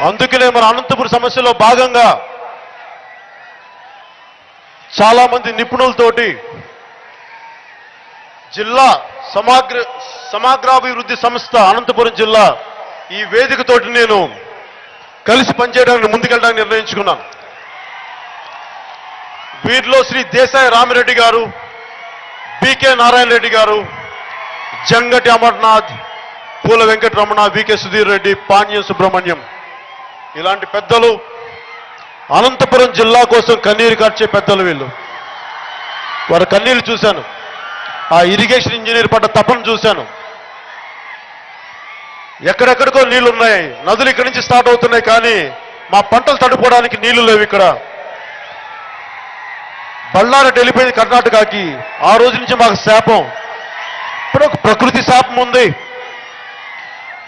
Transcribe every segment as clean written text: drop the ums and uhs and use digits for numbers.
అందుకనే మన అనంతపురం సమస్యలో భాగంగా చాలా మంది నిపుణులతోటి జిల్లా సమగ్రాభివృద్ధి సంస్థ అనంతపురం జిల్లా ఈ వేదికతోటి నేను కలిసి పనిచేయడానికి ముందుకెళ్ళడానికి నిర్ణయించుకున్నాను. వీరిలో శ్రీ దేశాయి రామిరెడ్డి గారు, బికే నారాయణ రెడ్డి గారు, జంగటి అమర్నాథ్, పూల వెంకటరమణ, వికే సుధీర్ రెడ్డి, పాణ్యం సుబ్రహ్మణ్యం ఇలాంటి పెద్దలు అనంతపురం జిల్లా కోసం కన్నీరు కార్చే పెద్దలు వీళ్ళు. వారి కన్నీరు చూశాను, ఆ ఇరిగేషన్ ఇంజనీర్ పడ్డ తపన చూశాను. ఎక్కడెక్కడికో నీళ్లు ఉన్నాయి, నదులు ఇక్కడి నుంచి స్టార్ట్ అవుతున్నాయి, కానీ మా పంటలు తడుపుకోవడానికి నీళ్లు లేవు. ఇక్కడ బళ్ళారెడ్డి వెళ్ళిపోయింది కర్ణాటకకి, ఆ రోజు నుంచి మాకు శాపం. ఇప్పుడు ఒక ప్రకృతి శాపం ఉంది,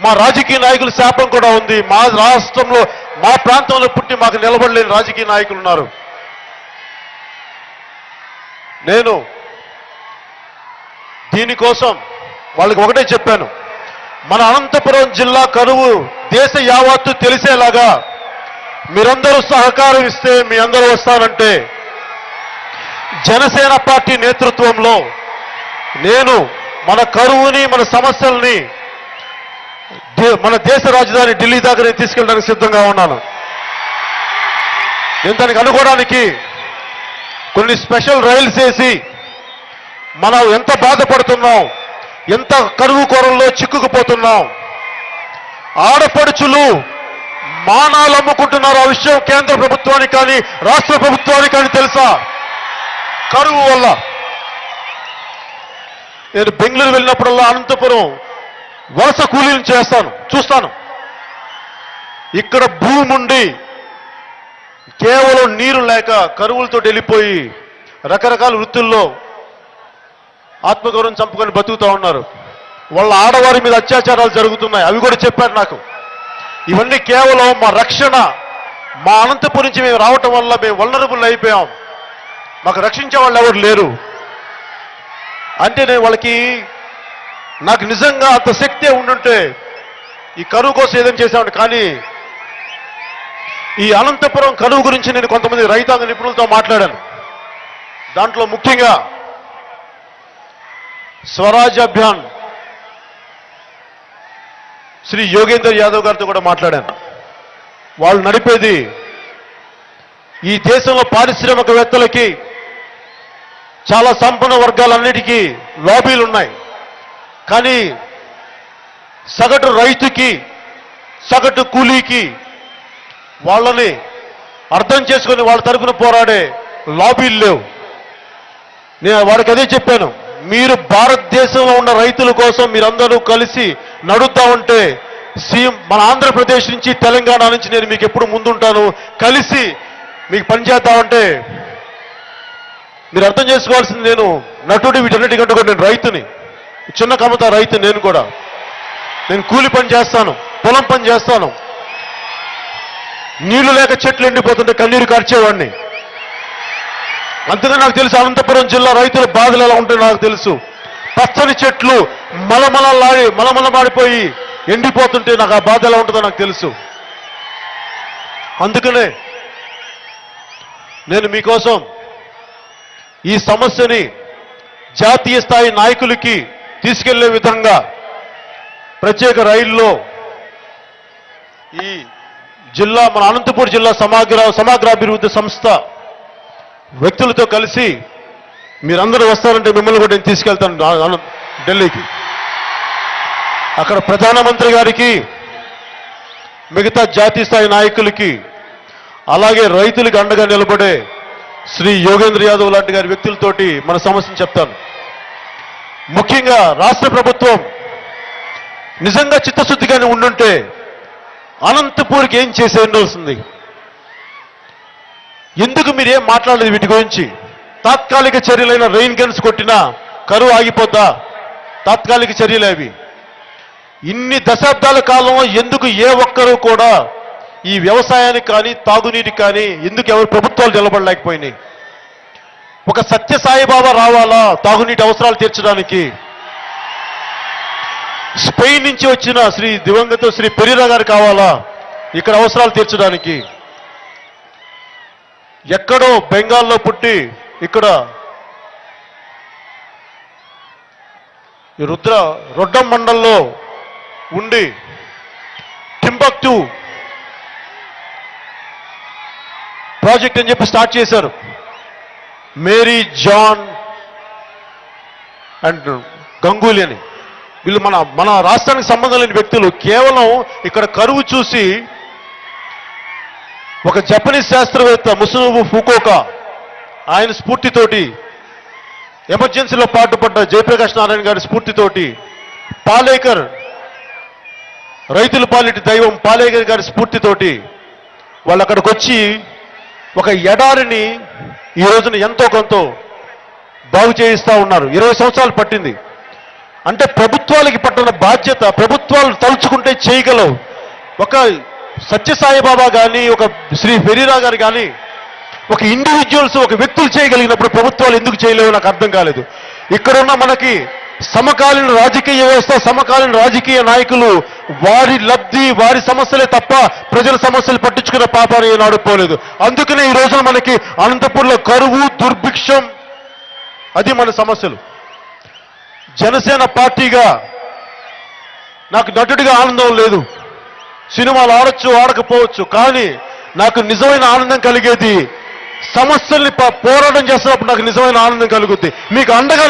మా రాజకీయ నాయకుల శాపం కూడా ఉంది. మా రాష్ట్రంలో మా ప్రాంతంలో పుట్టి మాకు నిలబడలేని రాజకీయ నాయకులు ఉన్నారు. నేను దీనికోసం వాళ్ళకి ఒకటే చెప్పాను, మన అనంతపురం జిల్లా కరువు దేశ యావత్తు తెలిసేలాగా మీరందరూ సహకారం ఇస్తే మీ అందరూ వస్తానంటే జనసేన పార్టీ నేతృత్వంలో నేను మన కరువుని మన సమస్యల్ని మన దేశ రాజధాని ఢిల్లీ దాకా తీసుకెళ్ళడానికి సిద్ధంగా ఉన్నాను. నేను దానికి అనుకోవడానికి కొన్ని స్పెషల్ రైల్స్ వేసి మనం ఎంత బాధపడుతున్నాం, ఎంత కరువు కొరల్లో చిక్కుకుపోతున్నాం, ఆడపడుచులు మానాలు అమ్ముకుంటున్నారు. ఆ విషయం కేంద్ర ప్రభుత్వానికి కానీ రాష్ట్ర ప్రభుత్వానికి కానీ తెలుసా? కరువు వల్ల. నేను బెంగళూరు వెళ్ళినప్పుడల్లా అనంతపురం వలస కూలీలు చూస్తాను. ఇక్కడ భూమి ఉండి కేవలం నీరు లేక కరువులతో వెళ్ళిపోయి రకరకాల వృత్తుల్లో ఆత్మగౌరవం చంపుకొని బతుకుతూ ఉన్నారు. వాళ్ళ ఆడవారి మీద అత్యాచారాలు జరుగుతున్నాయి, అవి కూడా చెప్పారు నాకు. ఇవన్నీ కేవలం మా రక్షణ, మా అనంతపురం నుంచి మేము రావటం వల్ల మేము వల్నరబుల్ అయిపోయాం, మాకు రక్షించే వాళ్ళు ఎవరు లేరు అంటే నేను వాళ్ళకి, నాకు నిజంగా అంత శక్తి ఉండుంటే ఈ కరువు కోసం ఏదైనా చేశామండి. కానీ ఈ అనంతపురం కరువు గురించి నేను కొంతమంది రైతాంగ నిపుణులతో మాట్లాడాను. దాంట్లో ముఖ్యంగా స్వరాజ్ అభియాన్ శ్రీ యోగేందర్ యాదవ్ గారితో కూడా మాట్లాడాను. వాళ్ళు నడిపేది ఈ దేశంలో పారిశ్రామికవేత్తలకి, చాలా సంపన్న వర్గాలన్నిటికీ లాబీలు ఉన్నాయి. కానీ సగటు రైతుకి, సగటు కూలీకి వాళ్ళని అర్థం చేసుకొని వాళ్ళ తరఫున పోరాడే లాబీలు లేవు. నేను వాడికి అదే చెప్పాను, మీరు భారతదేశంలో ఉన్న రైతుల కోసం మీరందరూ కలిసి నడుద్దామంటే మన ఆంధ్రప్రదేశ్ నుంచి తెలంగాణ నుంచి నేను మీకు ఎప్పుడు ముందుంటాను, కలిసి మీకు పనిచేద్దామంటే మీరు అర్థం చేసుకోవాల్సింది, నేను నటుడు వీటన్నిటికంటే కూడా నేను రైతుని, చిన్న కమత రైతు. నేను కూలి పని చేస్తాను, పొలం పని చేస్తాను. నీళ్లు లేక చెట్లు ఎండిపోతుంటే కన్నీరు కార్చేవాడిని. అంతగా నాకు తెలుసు అనంతపురం జిల్లా రైతుల బాధలు ఎలా ఉంటాయో నాకు తెలుసు. పచ్చని చెట్లు మలమలమాడిపోయి ఎండిపోతుంటే నాకు ఆ బాధ ఎలా ఉంటుందో నాకు తెలుసు. అందుకనే నేను మీకోసం ఈ సమస్యని జాతీయ స్థాయి నాయకులకి తీసుకెళ్లే విధంగా ప్రత్యేక రైల్లో ఈ జిల్లా, మన అనంతపురం జిల్లా సమగ్రాభివృద్ధి సంస్థ వ్యక్తులతో కలిసి మీరందరూ వస్తారంటే మిమ్మల్ని కూడా నేను తీసుకెళ్తాను ఢిల్లీకి. అక్కడ ప్రధానమంత్రి గారికి, మిగతా జాతీయ స్థాయి నాయకులకి, అలాగే రైతులకు అండగా నిలబడే శ్రీ యోగేంద్ర యాదవ్ లాంటి గారి వ్యక్తులతోటి మన సమస్యను చెప్తాను. ముఖ్యంగా రాష్ట్ర ప్రభుత్వం నిజంగా చిత్తశుద్ధిగానే ఉండుంటే అనంతపూర్కి ఏం చేసే ఉండాల్సింది. ఎందుకు మీరేం మాట్లాడలేదు వీటి గురించి? తాత్కాలిక చర్యలైన రెయిన్ గన్స్ కొట్టినా కరువు ఆగిపోద్దా? తాత్కాలిక చర్యలు అవి. ఇన్ని దశాబ్దాల కాలంలో ఎందుకు ఏ ఒక్కరూ కూడా ఈ వ్యవసాయానికి కానీ తాగునీటికి కానీ ఎందుకు ఎవరు ప్రభుత్వాలు నిలబడలేకపోయినాయి? ఒక సత్యసాయిబాబా రావాలా తాగునీటి అవసరాలు తీర్చడానికి? స్పెయిన్ నుంచి వచ్చిన దివంగత శ్రీ పెరీరా గారు కావాలా ఇక్కడ అవసరాలు తీర్చడానికి. ఎక్కడో బెంగాల్లో పుట్టి ఇక్కడ ఈ రొడ్డం మండలంలో ఉండి టింబక్టు ప్రాజెక్ట్ అని చెప్పి స్టార్ట్ చేశారు. మేరీ జాన్ అండ్ గంగూలీ అని. వీళ్ళు మన రాష్ట్రానికి సంబంధం లేని వ్యక్తులు. కేవలం ఇక్కడ కరువు చూసి ఒక జపనీస్ శాస్త్రవేత్త ముసునోబు ఫుకుఓకా ఆయన స్ఫూర్తితోటి, ఎమర్జెన్సీలో పాటుపడ్డ జయప్రకాష్ నారాయణ గారి స్ఫూర్తితోటి, పాలేకర్ రైతుల పాలిటి దైవం పాలేకర్ గారి స్ఫూర్తితోటి వాళ్ళు అక్కడికి వచ్చి ఒక ఎడారిని ఈ రోజున ఎంతో కొంత బాగు చేయిస్తూ ఉన్నారు. 20 సంవత్సరాలు పట్టింది. అంటే ప్రభుత్వాలకి పట్టిన బాధ్యత, ప్రభుత్వాలు తలుచుకుంటే చేయగలవు. ఒక సత్యసాయిబాబా కానీ, ఒక శ్రీ ఫెరీరా గారు కానీ, ఒక ఇండివిజువల్స్, ఒక వ్యక్తులు చేయగలిగినప్పుడు ప్రభుత్వాలు ఎందుకు చేయలేవు నాకు అర్థం కాలేదు. ఇక్కడున్న మనకి సమకాలీన రాజకీయ వ్యవస్థ, సమకాలీన రాజకీయ నాయకులు వారి లబ్ధి, వారి సమస్యలే తప్ప ప్రజల సమస్యలు పట్టించుకున్న పాపాన్ని ఏనాడు పోలేదు. అందుకనే ఈ రోజున మనకి అనంతపూర్లో కరువు, దుర్భిక్షం, అది మన సమస్యలు. జనసేన పార్టీగా నాకు నటుడిగా ఆనందం లేదు. సినిమాలు ఆడొచ్చు, ఆడకపోవచ్చు, కానీ నాకు నిజమైన ఆనందం కలిగేది సమస్యల్ని పోరాటం చేస్తున్నప్పుడు నాకు నిజమైన ఆనందం కలుగుద్ది. మీకు అండగా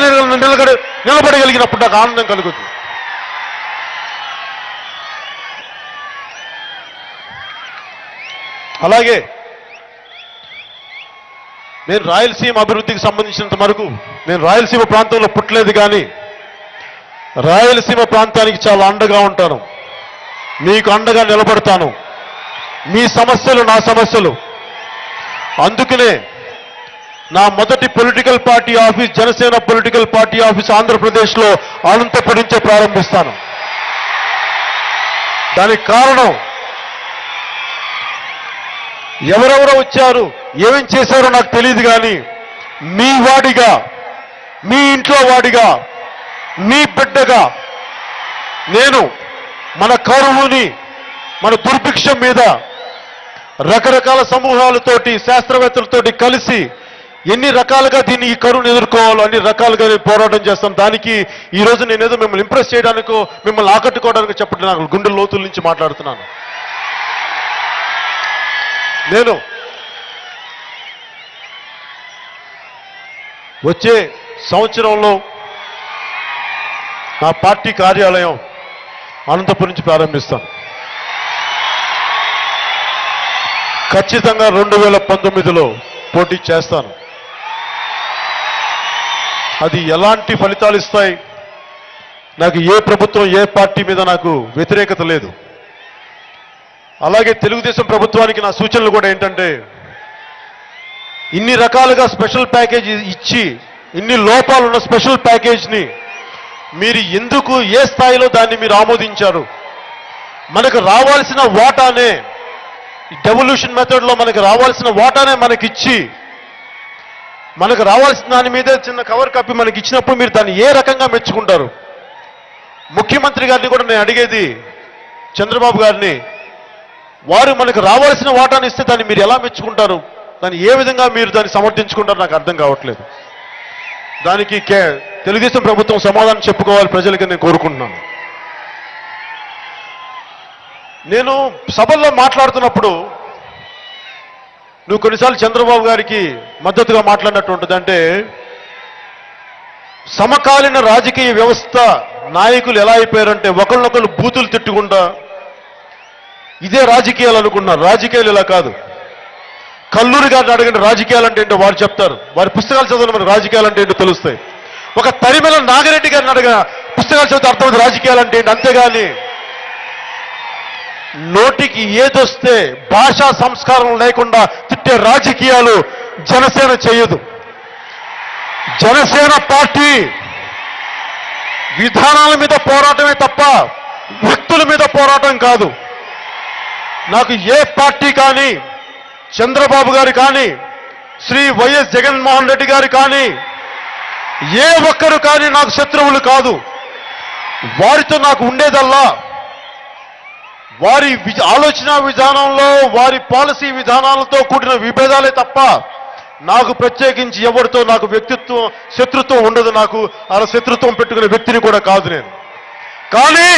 నిలబడగలిగినప్పుడు నాకు ఆనందం కలుగుద్ది. అలాగే నేను రాయలసీమ అభివృద్ధికి సంబంధించినంత వరకు, నేను రాయలసీమ ప్రాంతంలో పుట్టలేదు, కానీ రాయలసీమ ప్రాంతానికి చాలా అండగా ఉంటాను. మీకు అండగా నిలబడతాను. మీ సమస్యలు నా సమస్యలు. అందుకనే నా మొదటి political party office, Janasena political party office ఆంధ్రప్రదేశ్లో అనంతపురం నుంచే ప్రారంభిస్తాను. దానికి కారణం ఎవరెవరో వచ్చారు, ఏమేం చేశారో నాకు తెలియదు, కానీ మీ వాడిగా, మీ ఇంట్లో వాడిగా, మీ బిడ్డగా నేను మన కరువుని, మన దుర్భిక్షం మీద రకరకాల సమూహాలతోటి, శాస్త్రవేత్తలతోటి కలిసి ఎన్ని రకాలుగా దీన్ని, ఈ కరువును ఎదుర్కోవాలో అన్ని రకాలుగా నేను పోరాటం చేస్తాను. దానికి ఈ రోజు నేనేదో మిమ్మల్ని ఇంప్రెస్ చేయడానికో, మిమ్మల్ని ఆకట్టుకోవడానికో చెప్పడం, నాకు గుండె లోతుల నుంచి మాట్లాడుతున్నాను. నేను వచ్చే సంవత్సరంలో నా పార్టీ కార్యాలయం అనంతపురం నుంచి ప్రారంభిస్తాను. ఖచ్చితంగా 2019లో పోటీ చేస్తాను. అది ఎలాంటి ఫలితాలు ఇస్తాయి, నాకు ఏ ప్రభుత్వం, ఏ పార్టీ మీద నాకు వ్యతిరేకత లేదు. అలాగే తెలుగుదేశం ప్రభుత్వానికి నా సూచనలు కూడా ఏంటంటే, ఇన్ని రకాలుగా స్పెషల్ ప్యాకేజ్ ఇచ్చి, ఇన్ని లోపాలున్న స్పెషల్ ప్యాకేజ్ని మీరు ఎందుకు, ఏ స్థాయిలో దాన్ని మీరు ఆమోదించారు? మనకు రావాల్సిన వాటానే, డెవల్యూషన్ మెథడ్లో మనకు రావాల్సిన వాటానే మనకిచ్చి, మనకు రావాల్సిన దాని మీదే చిన్న కవర్ కప్పి మనకి ఇచ్చినప్పుడు మీరు దాన్ని ఏ రకంగా మెచ్చుకుంటారు? ముఖ్యమంత్రి గారిని కూడా నేను అడిగేది, చంద్రబాబు గారిని, వారు మనకు రావాల్సిన వాటాను ఇస్తే దాన్ని మీరు ఎలా మెచ్చుకుంటారు? దాన్ని ఏ విధంగా మీరు దాన్ని సమర్థించుకుంటారు నాకు అర్థం కావట్లేదు. దానికి తెలుగుదేశం ప్రభుత్వం సమాధానం చెప్పుకోవాలి ప్రజలకి నేను కోరుకుంటున్నాను. నేను సభల్లో మాట్లాడుతున్నప్పుడు నువ్వు కొన్నిసార్లు చంద్రబాబు గారికి మద్దతుగా మాట్లాడినట్టు ఉంటుంది. అంటే సమకాలీన రాజకీయ వ్యవస్థ నాయకులు ఎలా అయిపోయారంటే ఒకళ్ళొకళ్ళు బూతులు తిట్టుకుంటా ఇదే రాజకీయాలు అనుకున్నారు. రాజకీయాలు ఇలా కాదు. కల్లూరి గారిని అడగండి రాజకీయాలు అంటే ఏంటో వారు చెప్తారు. వారి పుస్తకాలు చదవడం మనకు రాజకీయాలు అంటే ఏంటో తెలుస్తాయి. ఒక తరిమెల నాగిరెడ్డి గారిని అడగ పుస్తకాలు చదివితే అర్థమైంది రాజకీయాలు అంటే ఏంటి. అంతేగాని నోటికి ఏదొస్తే భాషా సంస్కారం లేకుండా తిట్టే రాజకీయాలు జనసేన చేయదు. జనసేన పార్టీ విధానాల మీద పోరాటమే తప్ప వ్యక్తుల మీద పోరాటం కాదు. నాకు ఏ పార్టీ కానీ, చంద్రబాబు గారు కానీ, శ్రీ వైఎస్ జగన్మోహన్ రెడ్డి గారు కానీ, ఏ ఒక్కరు కానీ నాకు శత్రువులు కాదు. వారితో నాకు ఉండేదల్లా వారి ఆలోచన విధానంలో వారి పాలసీ విధానాలతో కూడిన విభేదాలే తప్ప నాకు ప్రత్యేకించి ఎవరితో నాకు శత్రుత్వం ఉండదు. నాకు అలా శత్రుత్వం పెట్టుకునే వ్యక్తిని కూడా కాదు నేను. కానీ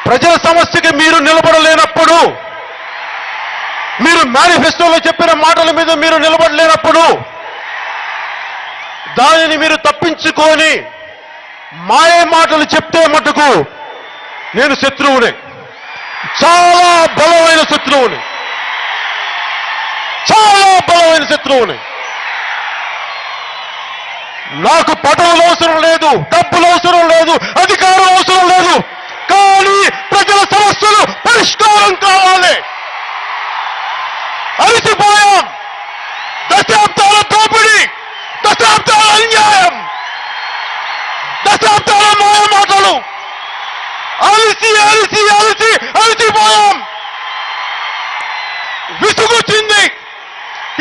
ప్రజల సమస్యకి మీరు నిలబడలేనప్పుడు, మీరు మేనిఫెస్టోలో చెప్పిన మాటల మీద మీరు నిలబడలేనప్పుడు, దానిని మీరు తప్పించుకొని మాయే మాటలు చెప్తే మటుకు నేను శత్రువునే, చాలా బలమైన శత్రువుని, చాలా బలమైన శత్రువుని. నాకు పదవులు అవసరం లేదు, డబ్బులు అవసరం లేదు, అధికారం అవసరం లేదు. కానీ ప్రజల సమస్యలు పరిష్కారం కావాలి. అలసిపోయాం. దశాబ్దాల దోపిడీ, దశాబ్దాల అన్యాయం, దశాబ్దాల మాయ మాటలు. అలసిపోయాం. విసుగొచ్చింది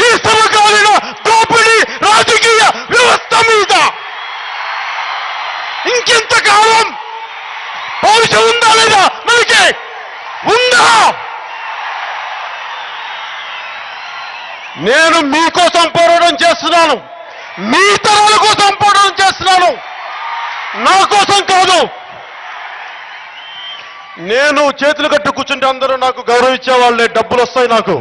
ఈ సమకాలీన దోపిడీ రాజకీయ వ్యవస్థ మీద. ఇంకెంతకాలం పౌరుషం ఉందా లేదా? మనకి ఉందా? నేను మీకోసం పోరాటం చేస్తున్నాను, మీ తరాల కోసం పోరాటం చేస్తున్నాను, నా కోసం కాదు. నేను చేతులు కట్టు కూర్చుంటే అందరూ నాకు గౌరవించేవాళ్ళే, డబ్బులు వస్తాయి నాకు.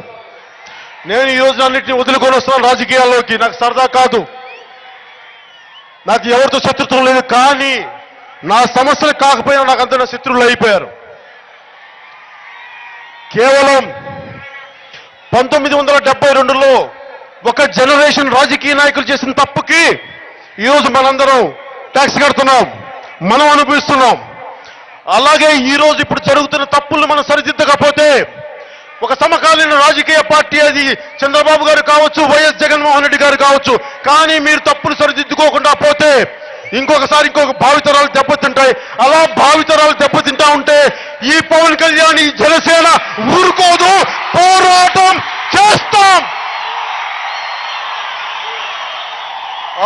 నేను ఈ రోజు అన్నింటినీ వదులుకొని వస్తున్నాను రాజకీయాల్లోకి. నాకు సరదా కాదు, నాకు ఎవరితో శత్రుత్వం లేదు. కానీ నా సమస్యలు కాకపోయినా నాకు అందరూ శత్రువులు అయిపోయారు. కేవలం 1972లో ఒక జనరేషన్ రాజకీయ నాయకులు చేసిన తప్పుకి ఈరోజు మనందరం ట్యాక్స్ కడుతున్నాం, మనం అనుభవిస్తున్నాం. అలాగే ఈరోజు ఇప్పుడు జరుగుతున్న తప్పులను మనం సరిదిద్దకపోతే, ఒక సమకాలీన రాజకీయ పార్టీ అది చంద్రబాబు గారు కావచ్చు, వైఎస్ జగన్మోహన్ రెడ్డి గారు కావచ్చు, కానీ మీరు తప్పులు సరిదిద్దుకోకుండా పోతే ఇంకొక భావితరాలు దెబ్బతింటాయి. అలా భావితరాలు దెబ్బతింటా ఉంటే ఈ పవన్ కళ్యాణ్, ఈ జనసేన ఊరుకోదు, పోరాటం చేస్తాం.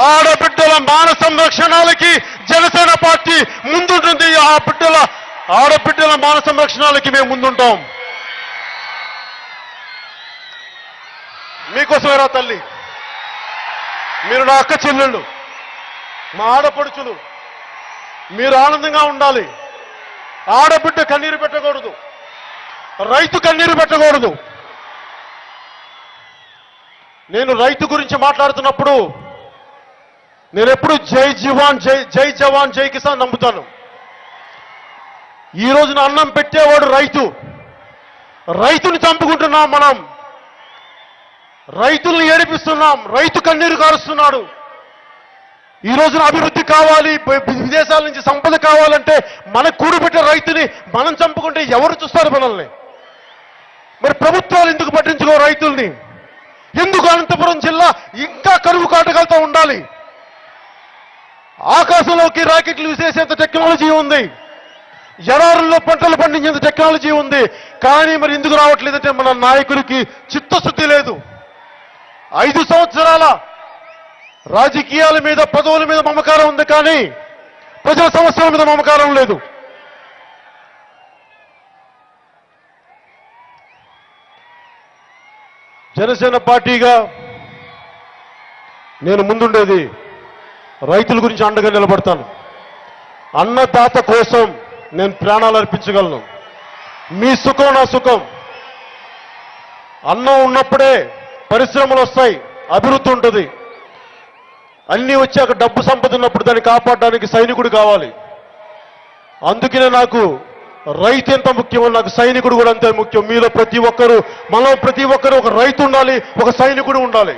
ఆడబిడ్డల మాన సంరక్షణలకి జనసేన పార్టీ ముందుంటుంది. ఆడబిడ్డల మాన సంరక్షణలకి మేము ముందుంటాం. మీకోసమేరా తల్లి, మీరు నా అక్క చెల్లెళ్ళు, మా ఆడపడుచులు, మీరు ఆనందంగా ఉండాలి. ఆడబిడ్డ కన్నీరు పెట్టకూడదు, రైతు కన్నీరు పెట్టకూడదు. నేను రైతు గురించి మాట్లాడుతున్నప్పుడు నేను ఎప్పుడు జై జవాన్ జై కిసాన్ నమ్ముతాను. ఈ రోజున అన్నం పెట్టేవాడు రైతు. రైతుని చంపుకుంటున్నాం మనం, రైతుల్ని ఏడిపిస్తున్నాం, రైతు కన్నీరు కారుస్తున్నాడు. ఈ రోజున అభివృద్ధి కావాలి, విదేశాల నుంచి సంపద కావాలంటే మనకు కూడబెట్టే రైతుని మనం చంపుకుంటే ఎవరు చూస్తారు మనల్ని? మరి ప్రభుత్వాలు ఎందుకు పట్టించుకో రైతుల్ని? ఎందుకు అనంతపురం జిల్లా ఇంకా కరువు కాటకాలతో ఉండాలి? ఆకాశంలోకి రాకెట్లు విసేసేంత టెక్నాలజీ ఉంది, ఎడారుల్లో పంటలు పండించేంత టెక్నాలజీ ఉంది. కానీ మరి ఎందుకు రావట్లేదంటే మన నాయకులకి చిత్తశుద్ధి లేదు. 5 సంవత్సరాల రాజకీయాల మీద, పదవుల మీద మమకారం ఉంది, కానీ ప్రజల సమస్యల మీద మమకారం లేదు. జనసేన పార్టీగా నేను ముందుండేది రైతుల గురించి అండగా నిలబడతాను. అన్నదాత కోసం నేను ప్రాణాలు అర్పించగలను. మీ సుఖం నా సుఖం. అన్నం ఉన్నప్పుడే పరిశ్రమలు వస్తాయి, అభివృద్ధి ఉంటుంది. అన్నీ వచ్చాక డబ్బు సంపద ఉన్నప్పుడు దాన్ని కాపాడడానికి సైనికుడు కావాలి. అందుకనే నాకు రైతు ఎంత ముఖ్యమో నాకు సైనికుడు కూడా అంతే ముఖ్యం. మీలో ప్రతి ఒక్కరూ, మనలో ప్రతి ఒక్కరూ ఒక రైతు ఉండాలి, ఒక సైనికుడు ఉండాలి.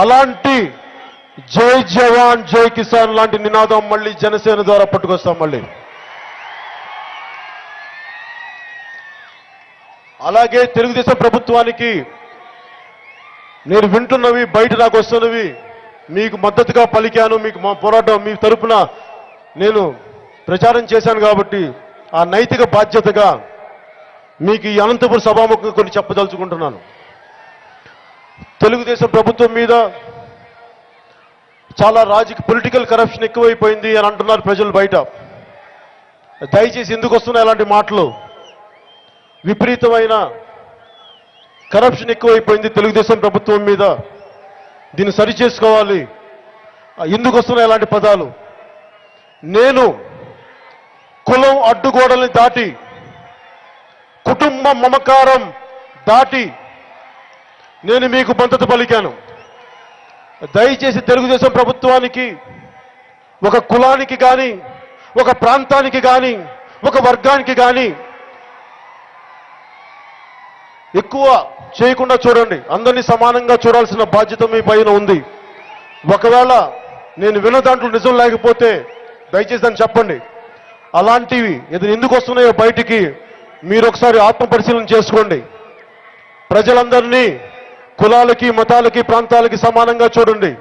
అలాంటి జై జవాన్ జై కిసాన్ లాంటి నినాదం మళ్ళీ జనసేన ద్వారా పట్టుకొస్తాం. మళ్ళీ అలాగే తెలుగుదేశం ప్రభుత్వానికి నేను వింటున్నవి, బయట నాకు వస్తున్నవి మీకు మద్దతుగా పలికాను. మీకు మా పోరాటం మీ తరపున నేను ప్రచారం చేశాను కాబట్టి ఆ నైతిక బాధ్యతగా మీకు ఈ అనంతపురం సభాముఖంగా కొన్ని చెప్పదలుచుకుంటున్నాను. తెలుగుదేశం ప్రభుత్వం మీద చాలా పొలిటికల్ కరప్షన్ ఎక్కువైపోయింది అని అంటున్నారు ప్రజలు బయట. దయచేసి ఎందుకు వస్తున్నాయి అలాంటి మాటలు? విపరీతమైన కరప్షన్ ఎక్కువైపోయింది తెలుగుదేశం ప్రభుత్వం మీద, దీన్ని సరిచేసుకోవాలి. ఎందుకు వస్తున్నాయి అలాంటి పదాలు? నేను కులం అడ్డుగోడల్ని దాటి, కుటుంబ మమకారం దాటి నేను మీకు మద్దతు పలికాను. దయచేసి తెలుగుదేశం ప్రభుత్వానికి, ఒక కులానికి కానీ, ఒక ప్రాంతానికి కానీ, ఒక వర్గానికి కానీ ఎక్కువ చేయకుండా చూడండి. అందరినీ సమానంగా చూడాల్సిన బాధ్యత మీ పైన ఉంది. ఒకవేళ నేను విన్న దాంట్లో నిజం లేకపోతే దయచేసి దాన్ని చెప్పండి. అలాంటివి ఎందుకు వస్తున్నాయో బయటికి మీరు ఒకసారి ఆత్మపరిశీలన చేసుకోండి. ప్రజలందరినీ కులాలకి, మతాలకి, ప్రాంతాలకి సమానంగా చూడండి.